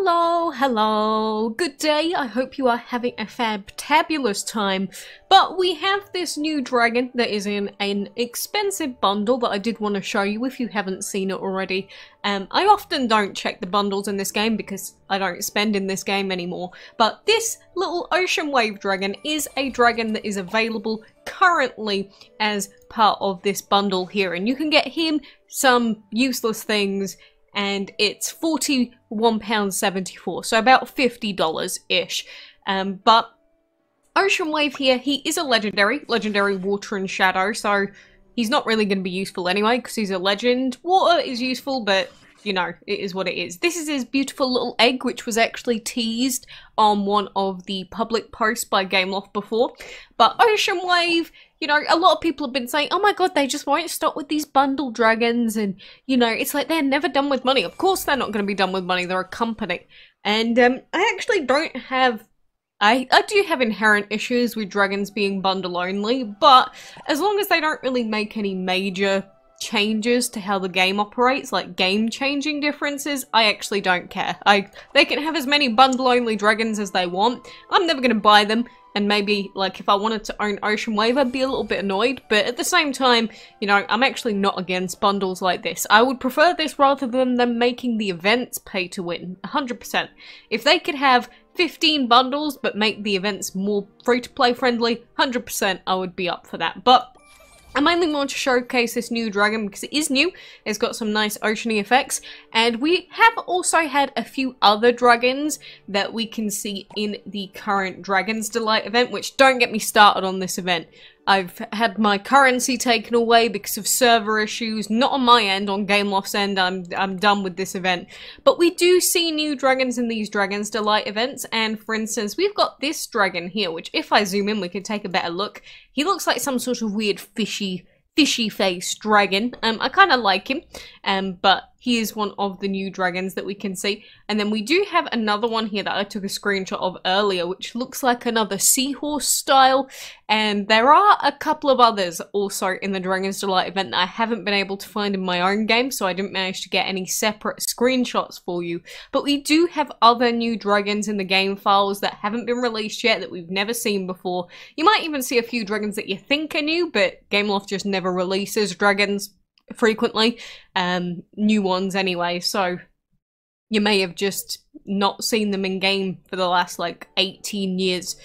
Hello, hello, good day. I hope you are having a fabulous time. But we have this new dragon that is in an expensive bundle that I did want to show you if you haven't seen it already. I often don't check the bundles in this game because I don't spend in this game anymore. But this little ocean wave dragon is a dragon that is available currently as part of this bundle here. And you can get him some useless things, and it's £41.74, so about $50-ish. But Ocean Wave here, he is a legendary water and shadow, so he's not really going to be useful anyway, because he's a legend. Water is useful, but, you know, it is what it is. This is his beautiful little egg, which was actually teased on one of the public posts by Gameloft before. But Ocean Wave, you know, a lot of people have been saying, oh my god, they just won't stop with these bundle dragons, and, you know, it's like they're never done with money. Of course they're not going to be done with money, they're a company. And I actually don't have... I do have inherent issues with dragons being bundle only, but as long as they don't really make any major changes to how the game operates, like game-changing differences, I actually don't care. They can have as many bundle-only dragons as they want. I'm never going to buy them, and maybe, like, if I wanted to own Ocean Wave, I'd be a little bit annoyed, but at the same time, you know, I'm actually not against bundles like this. I would prefer this rather than them making the events pay to win, 100%. If they could have 15 bundles, but make the events more free-to-play friendly, 100% I would be up for that. But I mainly want to showcase this new dragon because it is new, it's got some nice oceany effects, and we have also had a few other dragons that we can see in the current Dragon's Delight event, which don't get me started on this event. I've had my currency taken away because of server issues, not on my end, on Gameloft's end. I'm done with this event. But we do see new dragons in these Dragon's Delight events, and for instance, we've got this dragon here, which if I zoom in, we can take a better look. He looks like some sort of weird fishy face dragon. I kind of like him, but he is one of the new dragons that we can see. And then we do have another one here that I took a screenshot of earlier, which looks like another seahorse style. And there are a couple of others also in the Dragon's Delight event that I haven't been able to find in my own game, so I didn't manage to get any separate screenshots for you. But we do have other new dragons in the game files that haven't been released yet, that we've never seen before. You might even see a few dragons that you think are new, but Gameloft just never releases dragons frequently, new ones anyway, so you may have just not seen them in game for the last like 18 years.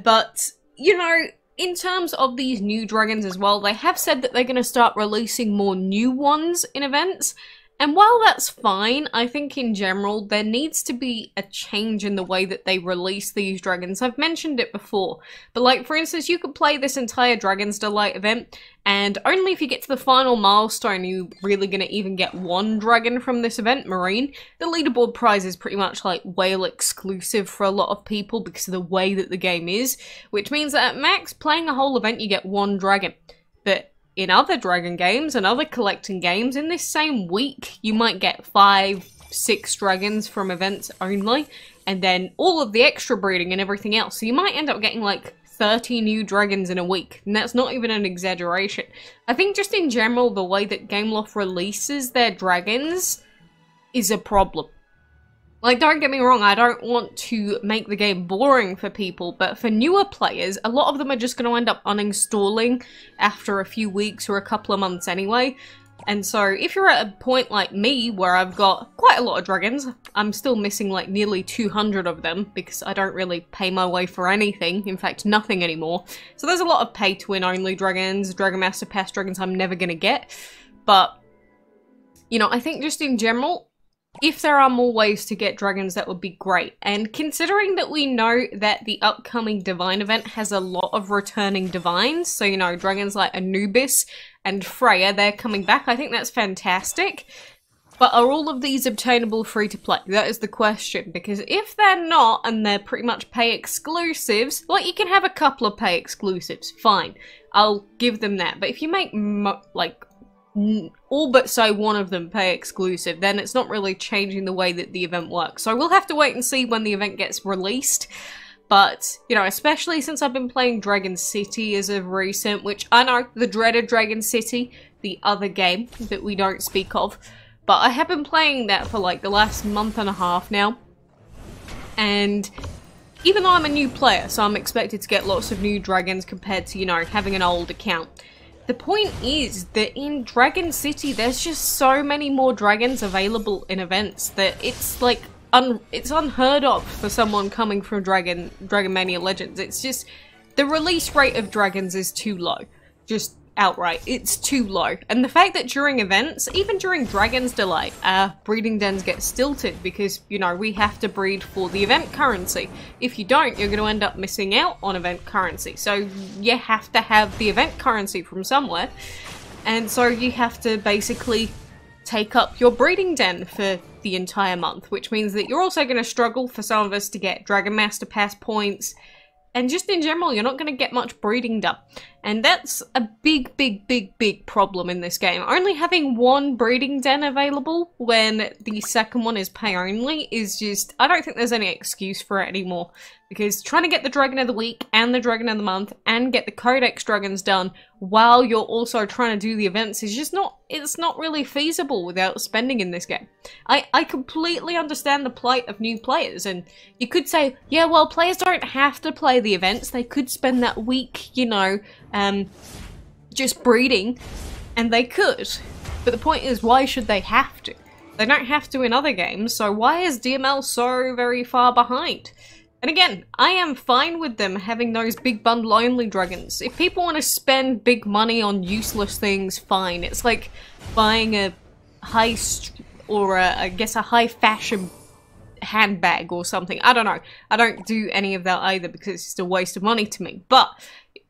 But you know, in terms of these new dragons as well, they have said that they're going to start releasing more new ones in events. And while that's fine, I think in general there needs to be a change in the way that they release these dragons. I've mentioned it before, but like for instance, you could play this entire Dragon's Delight event, and only if you get to the final milestone are you really going to even get one dragon from this event, Marine. The leaderboard prize is pretty much like whale exclusive for a lot of people because of the way that the game is, which means that at max, playing a whole event you get one dragon. But in other dragon games and other collecting games, in this same week, you might get 5, 6 dragons from events only, and then all of the extra breeding and everything else. So you might end up getting like 30 new dragons in a week, and that's not even an exaggeration. I think just in general, the way that Gameloft releases their dragons is a problem. Like, don't get me wrong, I don't want to make the game boring for people, but for newer players, a lot of them are just going to end up uninstalling after a few weeks or a couple of months anyway. And so, if you're at a point like me, where I've got quite a lot of dragons, I'm still missing like nearly 200 of them, because I don't really pay my way for anything, in fact nothing anymore. So there's a lot of pay-to-win only dragons, Dragon Master Pass dragons I'm never going to get. But, you know, I think just in general, if there are more ways to get dragons, that would be great. And considering that we know that the upcoming Divine event has a lot of returning Divines, so you know, dragons like Anubis and Freya, they're coming back, I think that's fantastic. But are all of these obtainable free to play? That is the question, because if they're not, and they're pretty much pay exclusives, like you can have a couple of pay exclusives, fine, I'll give them that. But if you make all but say one of them pay exclusive, then it's not really changing the way that the event works. So we'll have to wait and see when the event gets released. But, you know, especially since I've been playing Dragon City as of recent, which I know, the dreaded Dragon City, the other game that we don't speak of, but I have been playing that for like the last month and a half now. And even though I'm a new player, so I'm expected to get lots of new dragons compared to, you know, having an old account. The point is that in Dragon City, there's just so many more dragons available in events that it's like, it's unheard of for someone coming from Dragon Mania Legends. It's just, the release rate of dragons is too low. Just outright, it's too low. And the fact that during events, even during Dragon's Delight, breeding dens get stilted because, you know, we have to breed for the event currency. If you don't, you're going to end up missing out on event currency. So you have to have the event currency from somewhere. And so you have to basically take up your breeding den for the entire month, which means that you're also going to struggle for some of us to get Dragon Master Pass points. And just in general, you're not going to get much breeding done. And that's a big problem in this game. Only having one breeding den available when the second one is pay only is just... I don't think there's any excuse for it anymore. Because trying to get the Dragon of the Week and the Dragon of the Month and get the Codex Dragons done while you're also trying to do the events is just not... It's not really feasible without spending in this game. I completely understand the plight of new players, and you could say, yeah, well, players don't have to play the events. They could spend that week, you know, just breeding, and they could. But the point is, why should they have to? They don't have to in other games, so why is DML so very far behind? And again, I am fine with them having those big bundle-only dragons. If people want to spend big money on useless things, fine. It's like buying a I guess a high-fashion handbag or something. I don't know. I don't do any of that either because it's just a waste of money to me. But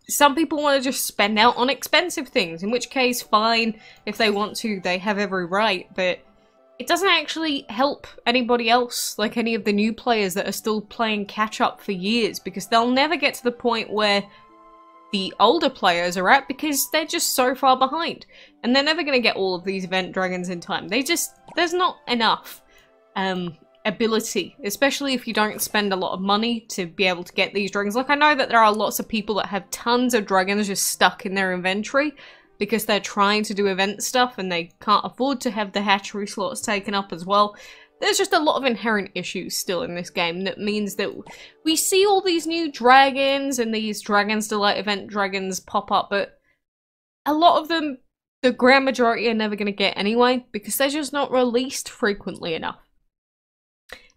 some people want to just spend out on expensive things, in which case, fine. If they want to, they have every right, but it doesn't actually help anybody else, like any of the new players that are still playing catch-up for years, because they'll never get to the point where the older players are at, because they're just so far behind. And they're never going to get all of these event dragons in time. There's not enough ability, especially if you don't spend a lot of money to be able to get these dragons. Like, I know that there are lots of people that have tons of dragons just stuck in their inventory, because they're trying to do event stuff and they can't afford to have the hatchery slots taken up as well. There's just a lot of inherent issues still in this game that means that we see all these new dragons and these Dragon's Delight event dragons pop up, but a lot of them, the grand majority, are never going to get anyway because they're just not released frequently enough.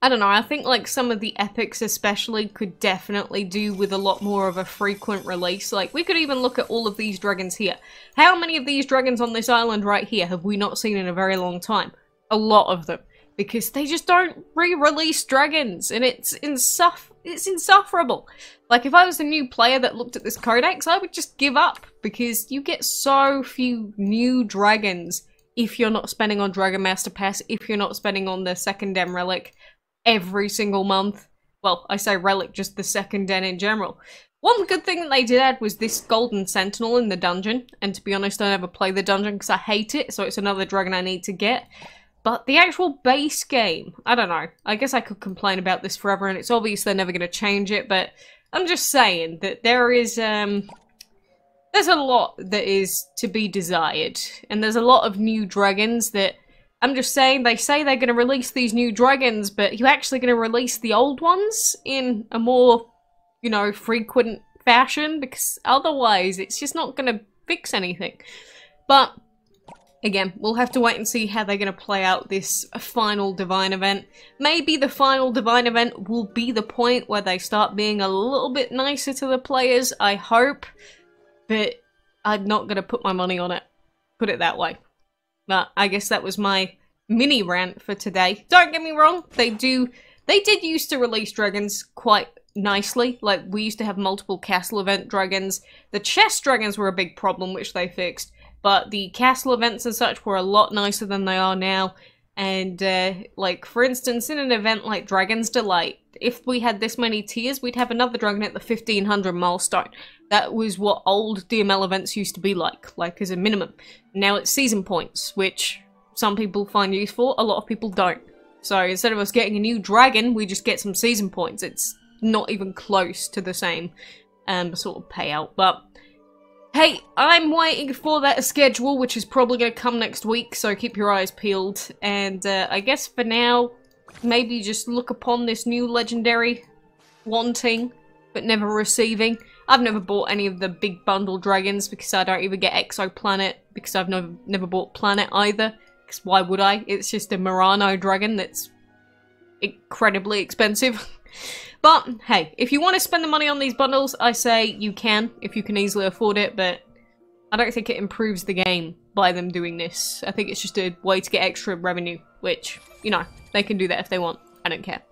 I don't know, I think like some of the epics especially could definitely do with a lot more of a frequent release. Like, we could even look at all of these dragons here. How many of these dragons on this island right here have we not seen in a very long time? A lot of them. Because they just don't re-release dragons, and it's insufferable. Like, if I was a new player that looked at this codex, I would just give up, because you get so few new dragons if you're not spending on Dragon Master Pass, if you're not spending on the second Den Relic every single month. Well, I say relic, just the second den in general. One good thing that they did add was this Golden Sentinel in the dungeon, and to be honest, I never play the dungeon because I hate it, so it's another dragon I need to get. But the actual base game, I don't know. I guess I could complain about this forever, and it's obvious they're never going to change it, but I'm just saying that there is, there's a lot that is to be desired, and there's a lot of new dragons that, I'm just saying, they say they're going to release these new dragons, but you're actually going to release the old ones in a more, you know, frequent fashion, because otherwise it's just not going to fix anything. But again, we'll have to wait and see how they're going to play out this final Divine event. Maybe the final Divine event will be the point where they start being a little bit nicer to the players, I hope. But I'm not going to put my money on it. Put it that way. But I guess that was my mini rant for today. Don't get me wrong, they did used to release dragons quite nicely. Like, we used to have multiple castle event dragons. The chest dragons were a big problem, which they fixed. But the castle events and such were a lot nicer than they are now. And, like, for instance, in an event like Dragon's Delight, if we had this many tiers, we'd have another dragon at the 1500 milestone. That was what old DML events used to be like as a minimum. Now it's season points, which some people find useful, a lot of people don't. So instead of us getting a new dragon, we just get some season points. It's not even close to the same sort of payout, but hey, I'm waiting for that schedule, which is probably going to come next week, so keep your eyes peeled. And I guess for now, maybe just look upon this new legendary wanting, but never receiving. I've never bought any of the big bundle dragons because I don't even get Exoplanet, because I've never bought Planet either, because why would I? It's just a Murano dragon that's incredibly expensive. But hey, if you want to spend the money on these bundles, I say you can, if you can easily afford it, but I don't think it improves the game by them doing this. I think it's just a way to get extra revenue, which, you know, they can do that if they want. I don't care.